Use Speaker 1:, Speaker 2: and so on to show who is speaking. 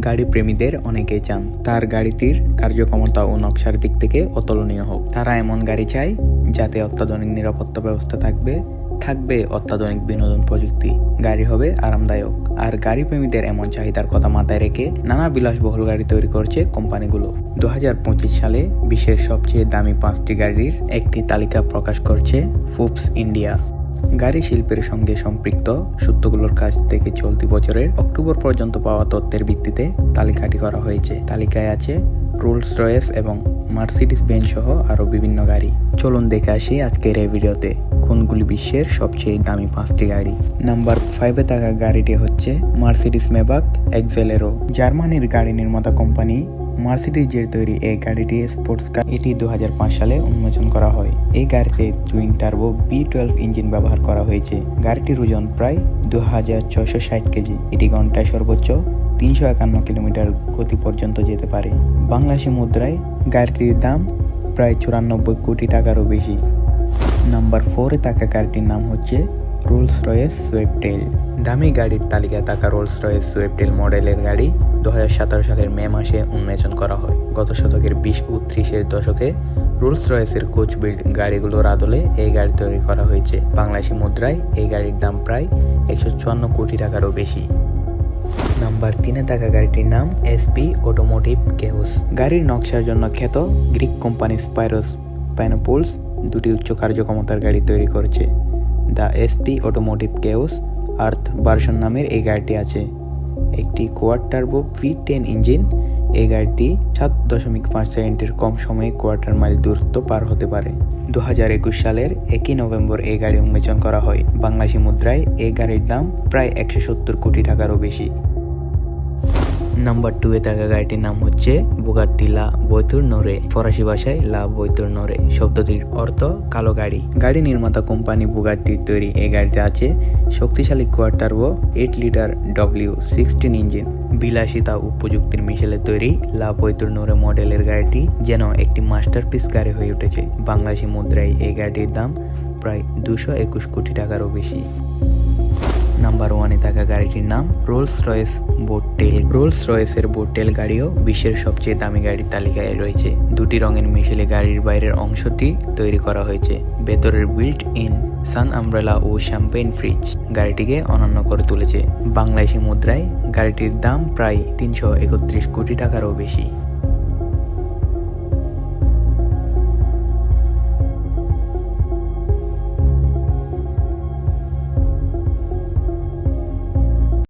Speaker 1: গাড়ি প্রেমীদের অনেকেই চান তার গাড়িটির কার্যক্ষমতা ও নকশার দিক থেকে অতুলনীয় হোক। তারা এমন গাড়ি চায় যাতে অত্যাধুনিক নিরাপত্তা ব্যবস্থা থাকবে অত্যাধুনিক বিনোদন প্রযুক্তি, গাড়ি হবে আরামদায়ক। আর গাড়ি প্রেমীদের এমন চাহিদার কথা মাথায় রেখে নানা বিলাসবহুল গাড়ি তৈরি করছে কোম্পানিগুলো। 2025 সালে বিশ্বের সবচেয়ে দামি 5টি গাড়ির একটি তালিকা প্রকাশ করছে ফোর্বস ইন্ডিয়া। গাড়ি শিল্পের সঙ্গে সম্পৃক্ত সূত্রগুলোর কাছ থেকে চলতি বছরের অক্টোবর পর্যন্ত পাওয়া তথ্যের ভিত্তিতে তালিকাটি করা হয়েছে। তালিকায় আছে রোলস রয়েস এবং মার্সিডিজ বেঞ্জ সহ আরও বিভিন্ন গাড়ি। চলুন দেখে আসি আজকের এই ভিডিওতে কোনগুলি বিশ্বের সবচেয়ে দামি 5টি গাড়ি। নাম্বার 5-এ থাকা গাড়িটি হচ্ছে মার্সিডিজ মেবাক এক্সেলেরো। জার্মানির গাড়ি নির্মাতা কোম্পানি মার্সিডিজের তৈরি এই গাড়িটি স্পোর্টস কার। এটি 2005 সালে উন্মোচন করা হয়। এই গাড়িতে টুইন টার্বো V12 ইঞ্জিন ব্যবহার করা হয়েছে। গাড়িটির ওজন প্রায় 2660 কেজি। এটি ঘন্টায় সর্বোচ্চ 351 কিলোমিটার গতি পর্যন্ত যেতে পারে। বাংলাদেশি মুদ্রায় গাড়িটির দাম প্রায় 94 কোটি টাকারও বেশি। নাম্বার 4-এ থাকা গাড়িটির নাম হচ্ছে রোলস রয়েস সুইফটেল। দামি গাড়ির তালিকায় থাকা রোলস রয়েস সুইফটেল মডেলের গাড়ি 2017 সালের মে মাসে উন্মোচন করা হয়। গত শতকের 20 ও 30-এর দশকে রোলস রয়েসের কোচ বিল্ড গাড়িগুলোর আদলে এই গাড়ি তৈরি করা হয়েছে। বাংলাদেশি মুদ্রায় এই গাড়ির দাম প্রায় 154 কোটি টাকারও বেশি। নাম্বার 3-এ থাকা গাড়িটির নাম SP অটোমোটিভ কেউস। গাড়ির নকশার জন্য খ্যাত গ্রিক কোম্পানি স্পাইরোস পাইনোপোলস দুটি উচ্চ কার্যক্ষমতার গাড়ি তৈরি করেছে। দ্য SP অটোমোটিভ কেউস আর্থ ভার্সন নামের এই গাড়িটি আছে একটি কোয়াড টার্বো V10 ইঞ্জিন। এই গাড়িটি 7.5 সেকেন্ডের কম সময়ে কোয়ার্টার মাইল দূরত্ব পার হতে পারে। 2021 সালের 1 নভেম্বর এই গাড়ি উন্মোচন করা হয়। বাংলাদেশি মুদ্রায় এই গাড়ির দাম প্রায় 170 কোটি টাকারও বেশি। নাম্বার 2-এ থাকা গাড়িটির নাম হচ্ছে বুগাত্তি লা ভয়তুর নোরে। ফরাসি ভাষায় লা ভয়তুর নোরে শব্দটির অর্থ কালো গাড়ি। গাড়ি নির্মাতা কোম্পানি বুগাত্তির তৈরি এই গাড়িতে আছে শক্তিশালী quad turbo 8 litre W16 engine. বিলাসিতা ও প্রযুক্তির মিশেলে তৈরি লা ভয়তুর নোরে মডেলের গাড়িটি যেন একটি মাস্টারপিস গাড়ি হয়ে উঠেছে। বাংলাদেশি মুদ্রায় এই গাড়িটির দাম প্রায় 221 কোটি টাকারও বেশি। নাম্বার 1-এ থাকা গাড়িটির নাম রোলস রয়েস বোটটেল। রোলস রয়েসের বোটটেল গাড়িও বিশ্বের সবচেয়ে দামি গাড়ির তালিকায় রয়েছে। দুটি রঙের মিশেলে গাড়ির বাইরের অংশটি তৈরি করা হয়েছে। ভেতরের বিল্ট ইন সান আমব্রেলা ও শ্যাম্পেইন ফ্রিজ গাড়িটিকে অনন্য করে তুলেছে। বাংলাদেশি মুদ্রায় গাড়িটির দাম প্রায় 331 কোটি টাকারও বেশি।